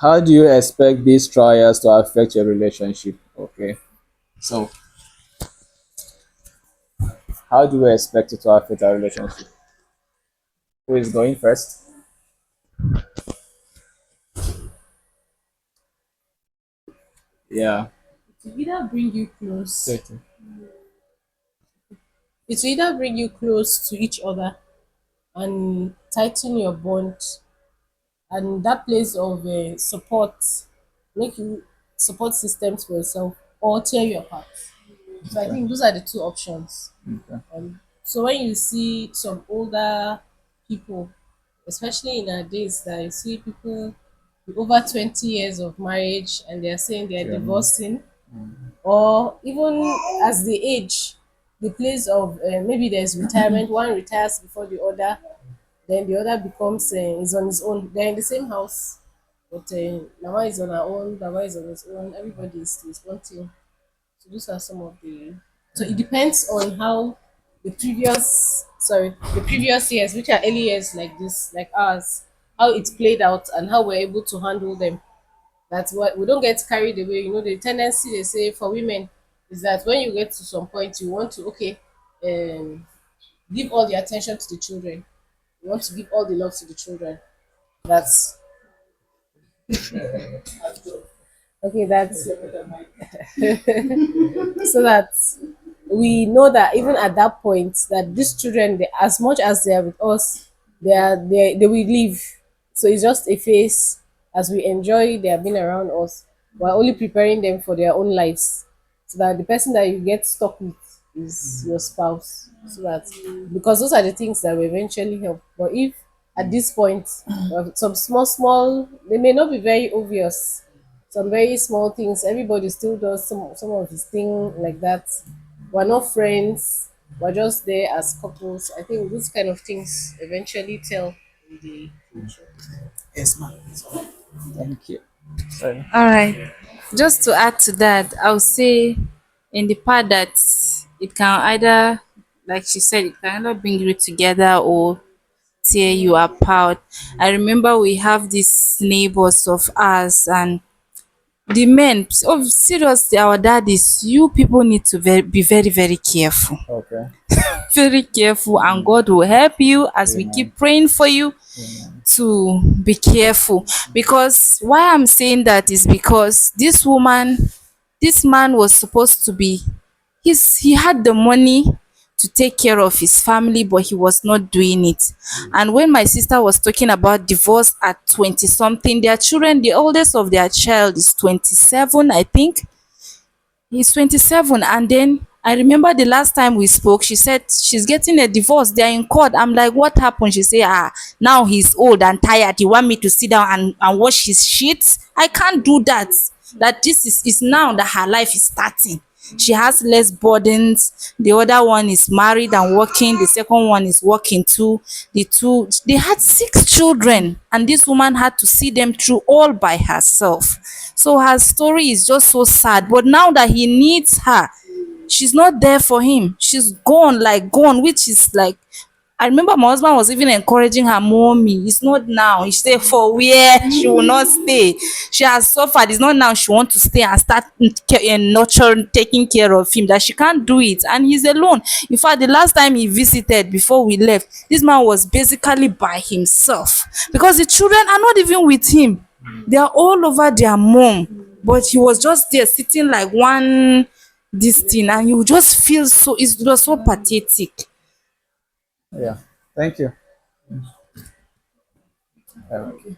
How do you expect these trials to affect your relationship? Okay. So, how do you expect it to affect our relationship? Who is going first? Yeah. To either bring you close, Okay. it will either bring you close to each other and tighten your bond, and that place of support, make you support systems for yourself, or tear you apart. So I Okay. think those are the two options. Okay. So when you see some older people, especially in our days, that you see people with over 20 years of marriage and they're saying they're Yeah. divorcing, or even as they age, the place of maybe there's retirement, one retires before the other, then the other becomes is on his own. They're in the same house, but Nawa is on her own, Nawa is on his own. Everybody is one team. So those are some of the. So it depends on how the previous years, which are early years like this, like ours, how it's played out and how we're able to handle them. That's what we don't get carried away. You know, the tendency they say for women is that when you get to some point, you want to um, give all the attention to the children. You want to give all the love to the children. That's okay. That's so that we know that even at that point that these children, as much as they are with us, they will leave. So it's just a phase. As we enjoy their being around us, we're only preparing them for their own lives, so that the person that you get stuck with is your spouse, so that because those are the things that will eventually help. But if at this point some small, they may not be very obvious, some very small things. Everybody still does some of his thing like that. We're not friends. We're just there as couples. I think these kind of things eventually tell in the future. Yes, ma'am. Thank you. Sorry. All right. Just to add to that, I would say in the part that it can either, like she said, it can either bring you together or tear you apart. I remember we have these neighbors of ours, and the men, oh, seriously, our daddies, you people need to be very, very careful. Okay. Very careful, and God will help you as we Amen. keep praying for you Amen. to be careful. Because why I'm saying that is because this man was supposed to be, he had the money to take care of his family, but he was not doing it. And when my sister was talking about divorce at 20 something, their children, the oldest of their child is 27, I think. He's 27. And then I remember the last time we spoke, she said she's getting a divorce. They're in court. I'm like, what happened? She said, now he's old and tired. You want me to sit down and wash his sheets? I can't do that. That this is now that her life is starting. She has less burdens. The other one is married and working. The second one is working too. They had 6 children, and this woman had to see them through all by herself. So her story is just so sad. But now that he needs her, she's not there for him. She's gone, like gone, which is like, I remember my husband was even encouraging her, mommy, it's not now. She said, for where? She will not stay. She has suffered. It's not now she wants to stay and start nurturing, taking care of him, that she can't do it. And he's alone. In fact, the last time he visited before we left, this man was basically by himself because the children are not even with him. They are all over their mom. But he was just there sitting like one this thing, and you just feel so, it was so pathetic. Yeah. Thank you. Okay.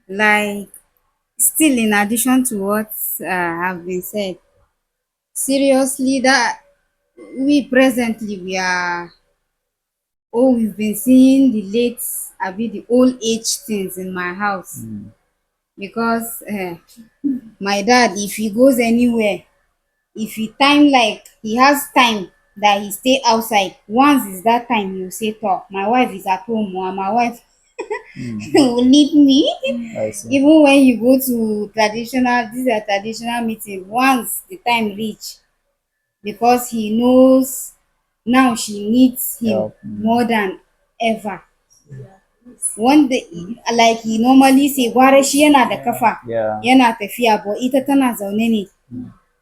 Like, still in addition to what have been said, seriously, that we presently we are, oh, we've been seeing the late, abi the old age things in my house, because my dad, if he goes anywhere, if he time, like he has time that he stay outside, once is that time you say talk, my wife is at home, or my wife will need me. I see. Even when you go to traditional, these are traditional meeting, once the time reach, because he knows now she needs him Help. more than ever. wanda like he normally say gwara shi yana da kafa Yeah. yana tafiya but ita tana zaune ne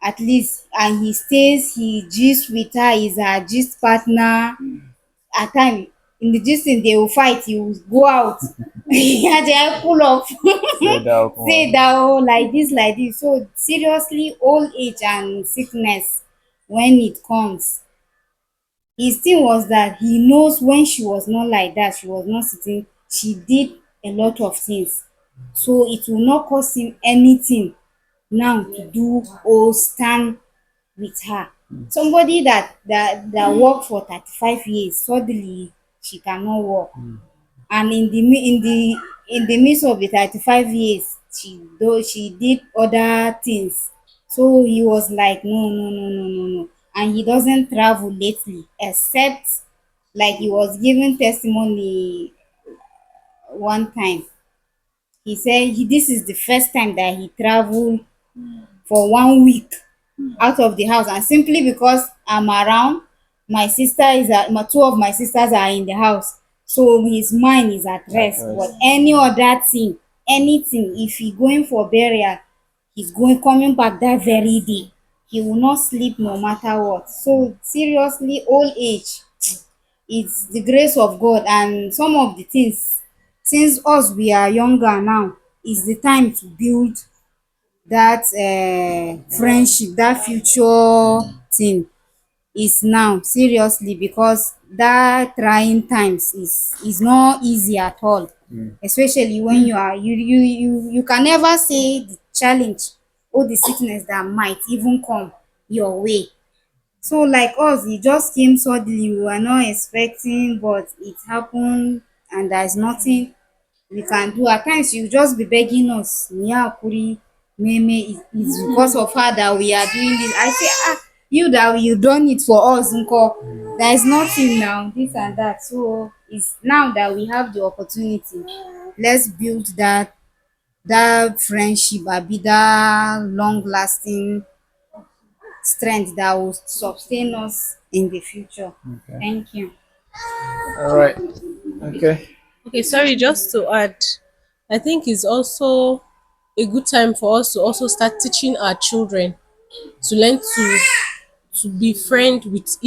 at least, and he stays, he gist with her, is her gist partner. At time in the gisting they will fight, he will go out and they pull off Say that say one. that, oh, like this. So seriously, old age and sickness, when it comes, his thing was that he knows when she was not like that, she was not sitting, she did a lot of things, so it will not cost him anything now to do or stand with her. Somebody that worked for 35 years, suddenly she cannot work, and in the midst of the 35 years, she did other things. So he was like, no, no, no, no, no, no. And he doesn't travel lately, except like he was giving testimony one time. He said this is the first time that he traveled for 1 week out of the house, and simply because I'm around, my sister is at my two of my sisters are in the house, so his mind is at At rest. But rest. any other thing, anything, if he going for burial, he's going coming back that very day. He will not sleep no matter what. So seriously, old age, it's the grace of God, and some of the things, since us we are younger now, is the time to build that friendship, that future thing is now, seriously, because that trying times is not easy at all, especially when you can never say the challenge or the sickness that might even come your way. So like us, it just came suddenly, we were not expecting, but it happened, and there's nothing we can do. At times you just be begging us, Miyakuri, Meme, it's because of her that we are doing this. I say, you that you done it for us, Nko. There is nothing now, this and that. So it's now that we have the opportunity. Let's build that friendship, be that long lasting strength that will sustain us in the future. Okay. Thank you. All right. Okay. Okay, sorry, just to add, I think it's also a good time for us to also start teaching our children to learn to be friends with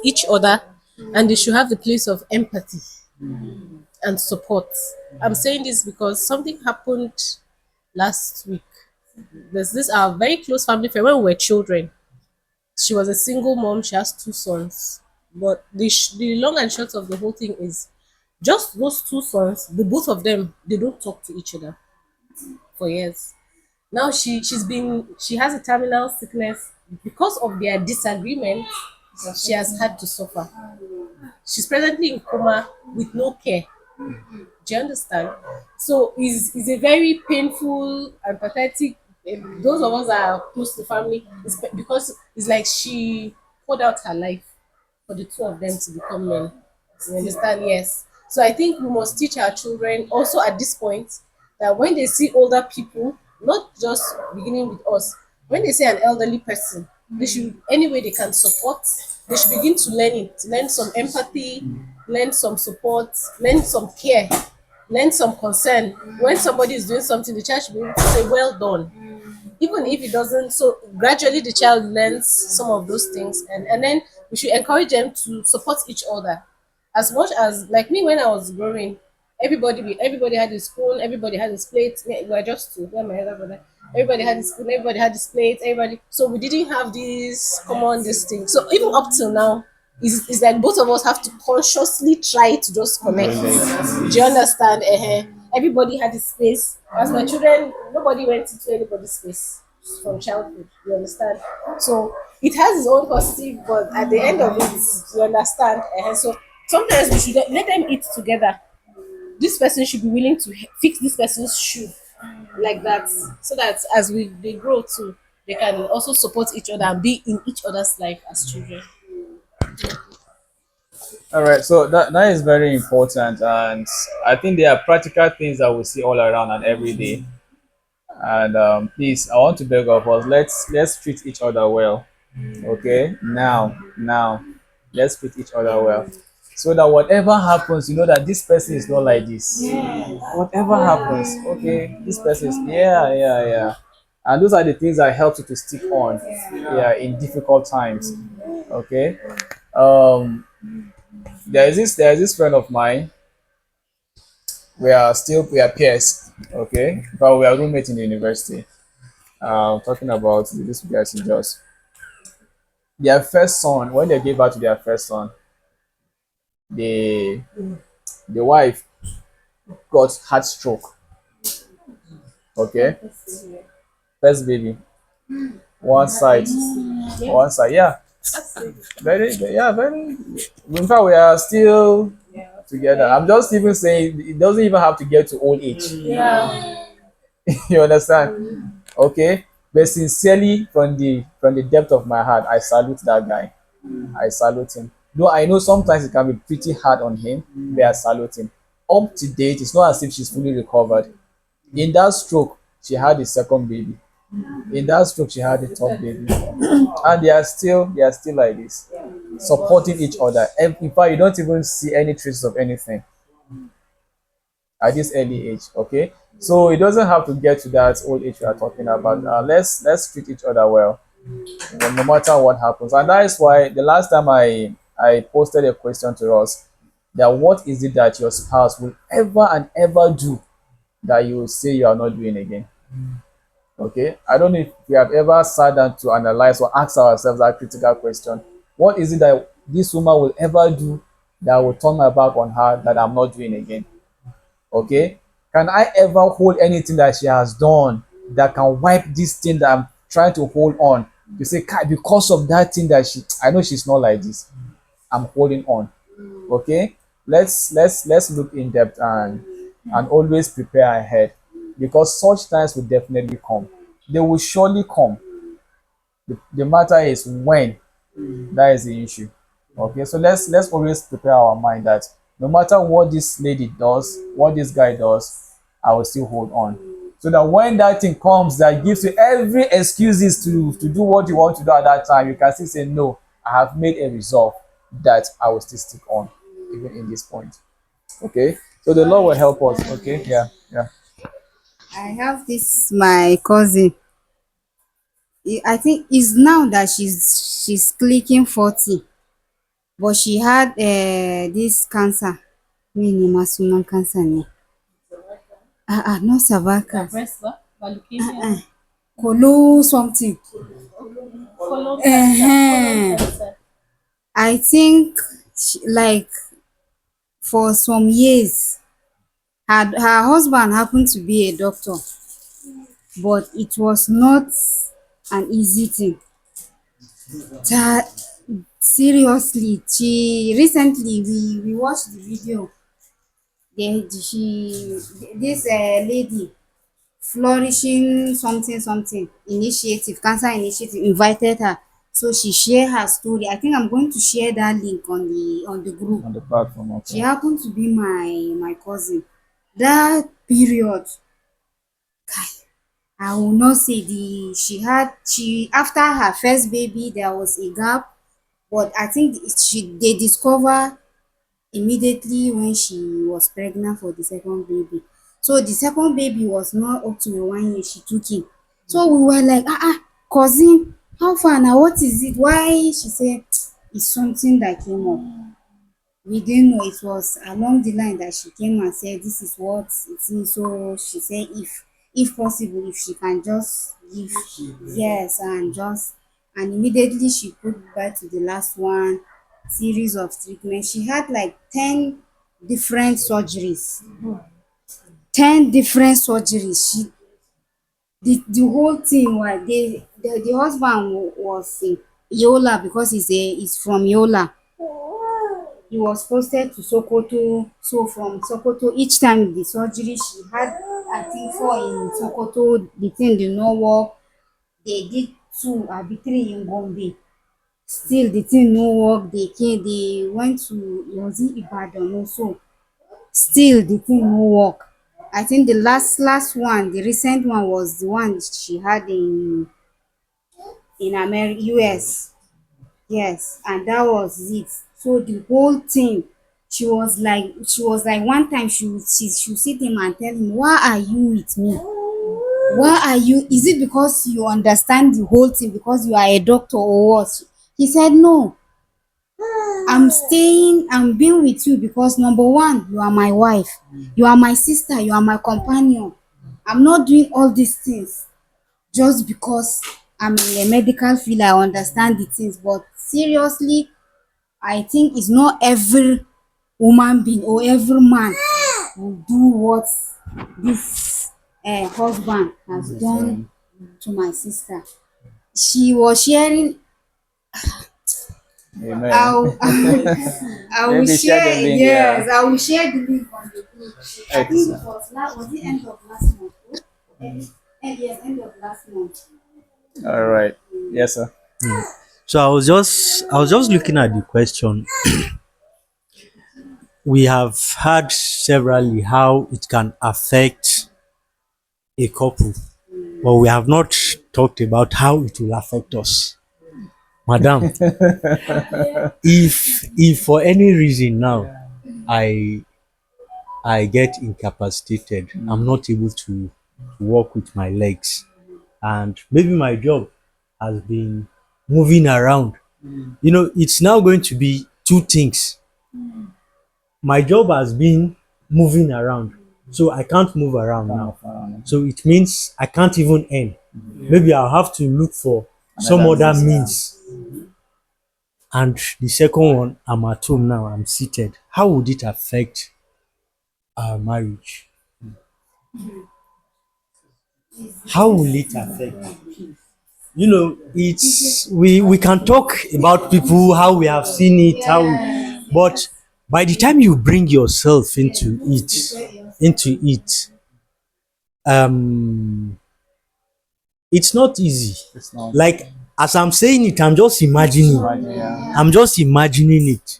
each other, and they should have the place of empathy and support. I'm saying this because something happened last week. There's this our very close family friend when we were children. She was a single mom, she has two sons. But the long and short of the whole thing is just those two sons, the both of them, they don't talk to each other for years. Now she has a terminal sickness. Because of their disagreement, she has had to suffer. She's presently in coma with no care. Do you understand? So it's a very painful and pathetic. Those of us that are close to family, because it's like she poured out her life for the two of them to become men. You understand? Yes. So I think we must teach our children also at this point that when they see older people, not just beginning with us, when they see an elderly person, they should any way they can support, they should begin to learn it, learn some empathy, learn some support, learn some care, learn some concern. When somebody is doing something, the child should be able to say, well done, even if it doesn't. So gradually the child learns some of those things, and then we should encourage them to support each other as much as, like me when I was growing, everybody had his spoon, everybody had his plate. We were just two, me and my other brother. Everybody had his spoon, everybody had his plate, everybody, so we didn't have this common this thing. So even up till now, it's like both of us have to consciously try to just connect. Do you understand? Everybody had his space. As my children, nobody went into anybody's space from childhood. You understand? So it has its own positive, but at the end of it, you understand. So sometimes we should let them eat together. This person should be willing to fix this person's shoe, like that, so that as they grow too, they can also support each other and be in each other's life as children. All right. So that is very important, and I think there are practical things that we see all around and every day. And please, I want to beg of us. Let's treat each other well. Okay. Now, let's treat each other well. so that whatever happens, you know that this person is not like this. Whatever happens, okay, this person is, yeah, yeah, yeah. And those are the things that help you to stick on, yeah, in difficult times. Okay. Um, there is this friend of mine. We are peers, okay, but we are roommates in the university. Talking about this guys in just their first son. When they gave birth to their first son, the the wife got heart stroke. Okay, first baby, one side, yeah, very. In fact, we are still together. I'm just even saying it doesn't even have to get to old age. Yeah. You understand? Okay, but sincerely, from the depth of my heart, I salute that guy. I salute him. Though I know sometimes it can be pretty hard on him, but I salute him. Up to date, it's not as if she's fully recovered. In that stroke, she had a second baby. In that stroke, she had a third baby, and they are still like this, supporting each other. And in fact, you don't even see any traces of anything at this early age. Okay, so it doesn't have to get to that old age we are talking about. Let's treat each other well, no matter what happens. And that is why the last time I posted a question to us, that what is it that your spouse will ever and ever do that you will say you are not doing again? Okay, I don't know if we have ever sat down to analyze or ask ourselves that critical question. What is it that this woman will ever do that will turn my back on her that I'm not doing again? Okay, can I ever hold anything that she has done that can wipe this thing that I'm trying to hold on to say, "Kai, because of that thing that I know she's not like this, I'm holding on." Okay, let's look in depth and always prepare ahead, because such times will definitely come. They will surely come. The matter is when. That is the issue. Okay, so let's always prepare our mind that no matter what this lady does, what this guy does, I will still hold on. So that when that thing comes that gives you every excuses to do what you want to do at that time, you can still say, no, I have made a resolve that I will still stick on, even in this point. Okay. So the Lord will help us. Okay. Yeah. Yeah. I have this my cousin. I think it's now that she's clicking 40, but she had this cancer. Mene ma sunan cancer ne? Not cervical. Breast, what? Leukemia. Colon something. Colon Ehen. cancer. I think like for some years, her husband happened to be a doctor, but it was not an easy thing. Ta- Seriously, she recently we watched the video. This lady, flourishing something initiative, cancer initiative, invited her, so she share her story. I think I'm going to share that link on the group. On the platform. She Okay. happened to be my cousin. That period, I will not say she after her first baby there was a gap, but I think they discover immediately when she was pregnant for the second baby. So the second baby was not up to 1 year she took him. So we were like, cousin, how far now? What is it? Why? She said it's something that came up. We didn't know it was along the line that she came and said this is what it is. So she said if possible, if she can just give, yes, and immediately she put back to the last one, series of treatments. She had like 10 different surgeries. 10 different surgeries. The whole thing was the husband was in Yola because he's from Yola. He was posted to Sokoto. So from Sokoto, each time the surgery she had, I think 4 in Sokoto, the thing did not work. They did 2 or 3 in Gombe. Still the thing no work. They went to, was it Ibadan also? Still the thing no work. I think the last one, the recent one was the one she had in America, US. Yes, and that was it. So the whole thing, she was like one time she sit him and tell him, why are you with me? Why are you, is it because you understand the whole thing because you are a doctor or what? He said, no, I'm being with you because number one, you are my wife, you are my sister, you are my companion. I'm not doing all these things just because I'm in a medical field. I understand the things, but seriously, I think it's not every woman being or every man will do what this husband has done to my sister. She was sharing. Amen. I will Maybe share share. the link, Yes, yeah. I will share the link on the group. I think it was it end of last month? Yes, end of last month. All right. Yes, sir. So I was just looking at the question. We have heard severally how it can affect a couple, but we have not talked about how it will affect us. Madam, if for any reason now I I get incapacitated, I'm not able to walk with my legs, and maybe my job has been moving around. It's now going to be two things. My job has been moving around, so I can't move around now. So it means I can't even earn. Maybe I'll have to look for some Another other means, yeah. means. And the second one, I'm at home now, I'm seated. How would it affect our marriage? How will it affect? It's we can talk about people, how we have seen it, but by the time you bring yourself into it, um it's not easy. It's not. Like, as I'm saying it, I'm just imagining. Imagine, yeah. I'm just imagining it.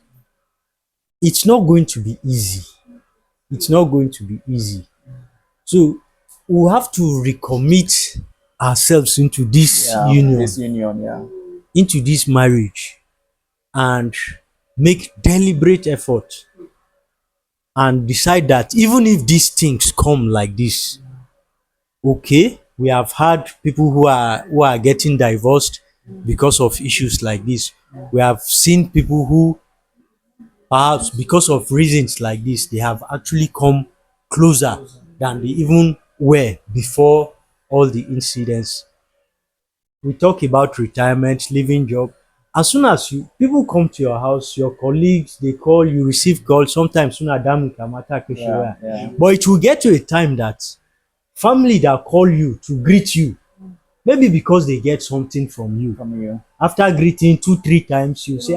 It's not going to be easy. It's not going to be easy. So we have to recommit ourselves into this Yeah. union, This union, yeah. into this marriage, and make deliberate effort and decide that even if these things come like this, okay, we have had people who are getting divorced because of issues like this. We have seen people who, perhaps because of reasons like this, they have actually come closer than they even were before all the incidents. We talk about retirement, leaving job. As soon as people come to your house, your colleagues, they call, you receive calls, sometimes sooner than Yeah, yeah. but it will get to a time that family that call you to greet you, maybe because they get something from you. From you. After greeting 2-3 times, you say,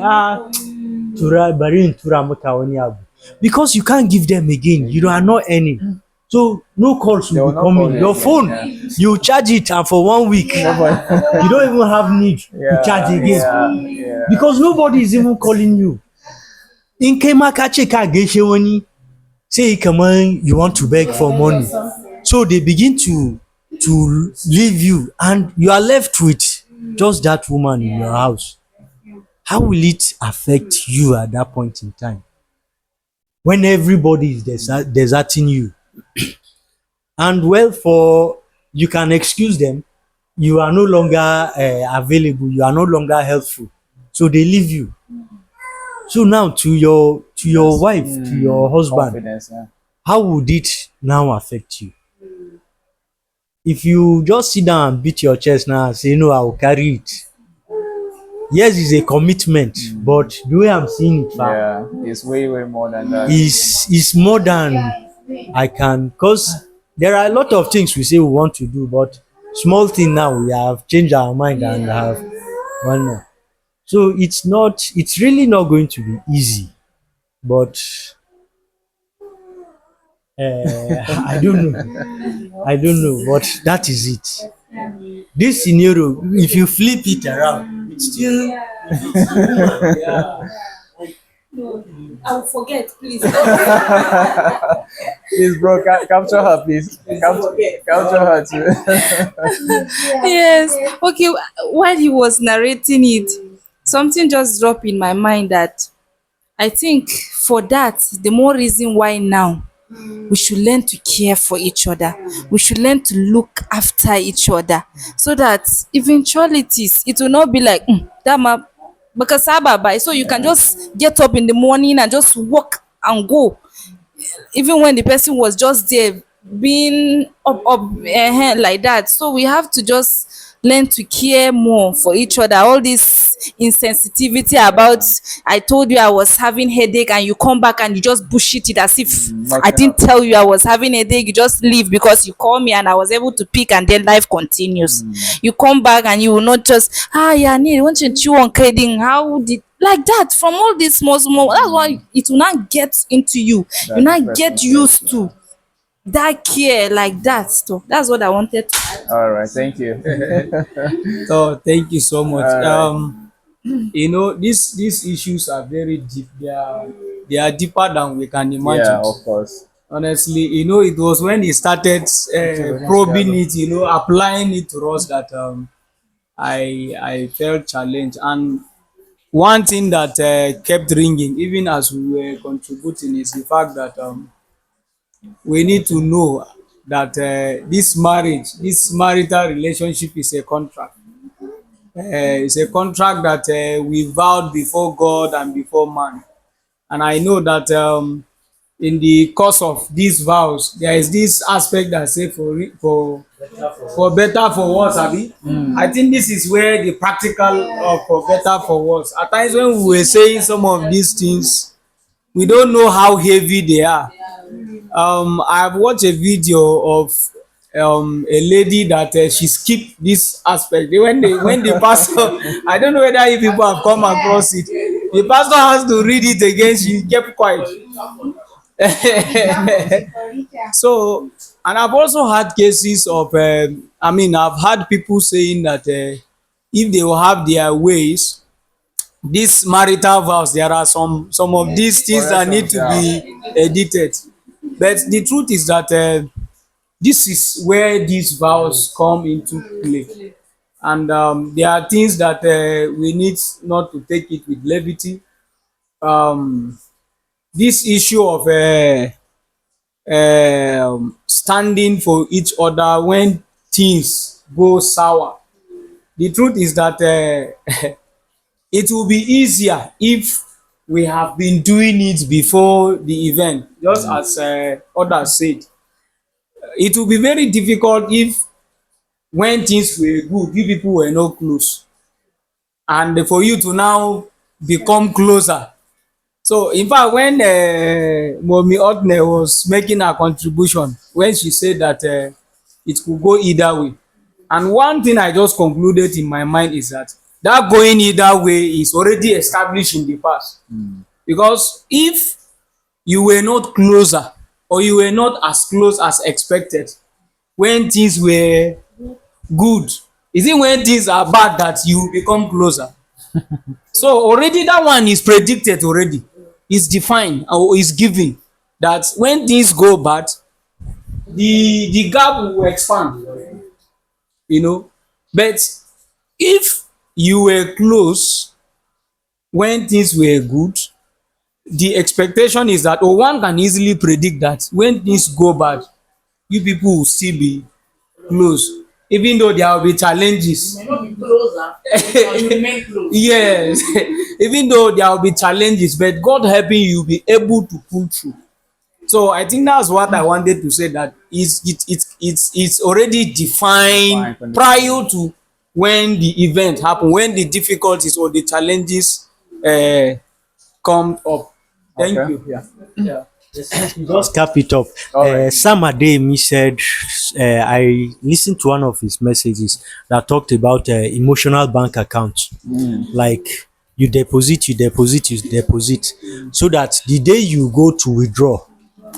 tura bari in tura maka wani abu, because you can't give them again. You are not earning, so no calls They will will be not call coming. you Your again, phone, yeah. you charge it, and for 1 week you don't even have need to charge again, Yeah. because nobody is even calling you. In kai ma ka ce ka gaishe wani, say kaman you want to beg for money, so they begin to leave you, and you are left with just that woman in your house. How will it affect you at that point in time, when everybody is deserting you? And well, for you can excuse them, you are no longer available, you are no longer helpful, so they leave you. So now, to your wife, to your husband, Confidence, yeah. how would it now affect you? If you just sit down and beat your chest now and say, no, I will carry it. Yes, it's a commitment, but the way I'm seeing it, Yeah. It's way, way more than that. is more than I can, because there are a lot of things we say we want to do, but small thing now we have changed our mind and have one more. So it's really not going to be easy, but I don't know, but that is it. This scenario, if you flip it around, it's still I'll forget, please. Please, bro, capture her, please. Capture her too. Yes. Okay. While he was narrating it, something just dropped in my mind that I think for that, the more reason why now we should learn to care for each other. We should learn to look after each other so that eventualities, it will not be like that man because bye. So you can just get up in the morning and just walk and go even when the person was just there being like that. So we have to just learn to care more for each other. All this insensitivity about I told you I was having headache and you come back and you just bullshit it as if I Nothing didn't happened. tell you I was having headache. You just leave because you call me and I was able to pick and then life continues. You come back and you will not just yeah need want to chew on trading how did like that from all these small that's why it will not get into you. You That not get depression. used to that care like that stuff. That's what I wanted to add. All right, thank you. So thank you so much. All right. These issues are very deep. They are deeper than we can imagine. Yeah, of course. Honestly, it was when he started probing it, applying it to us that I felt challenged. And one thing that kept ringing, even as we were contributing, is the fact that we need to know that this marital relationship is a contract. It's a contract that we vowed before God and before man. And I know that in the course of these vows, there is this aspect that say for better for worse, abi. I think this is where the practical for better for worse. At times when we were saying some of these things, we don't know how heavy they are. I've watched a video of a lady that she skipped this aspect when the pastor I don't know whether you people have come across it. The pastor has to read it again. She kept quiet. So, and I've also had cases of I've had people saying that if they will have their ways, these marital vows, there are some of these things that need to be edited. But the truth is that this is where these vows come into play. And there are things that we need not to take it with levity. This issue of standing for each other when things go sour. The truth is that it will be easier if we have been doing it before the event, just as others said. It will be very difficult if when things were good, you people were not close, and for you to now become closer. So in fact, when Momi Otne was making her contribution, when she said that it could go either way, and one thing I just concluded in my mind is that that going either way is already established in the past. Because if you were not closer or you were not as close as expected when things were good, is it when things are bad that you become closer? So already that one is predicted already. It's defined or is given that when things go bad, the gap will expand. But if you were close when things were good, the expectation is that one can easily predict that when things go bad, you people will still be close, even though there will be challenges. May not be closer, but you remain close. Yes, even though there will be challenges, but God helping you be able to pull through. So I think that's what I wanted to say, that it's already defined Defined. prior to when the event happen, when the difficulties or the challenges come up. Thank Okay. you. Yeah. Just cap it up. All right. Sam Adeyemi said, I listened to one of his messages that talked about emotional bank accounts. Like you deposit, so that the day you go to withdraw,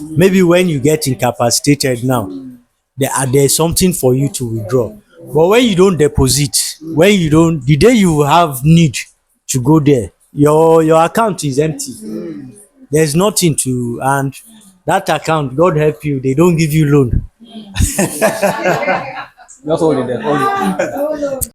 maybe when you get incapacitated now, there's something for you to withdraw. But when you don't deposit, the day you have need to go there, your account is empty. There's nothing to, and that account, God help you, they don't give you loan. Just hold it there. Hold it.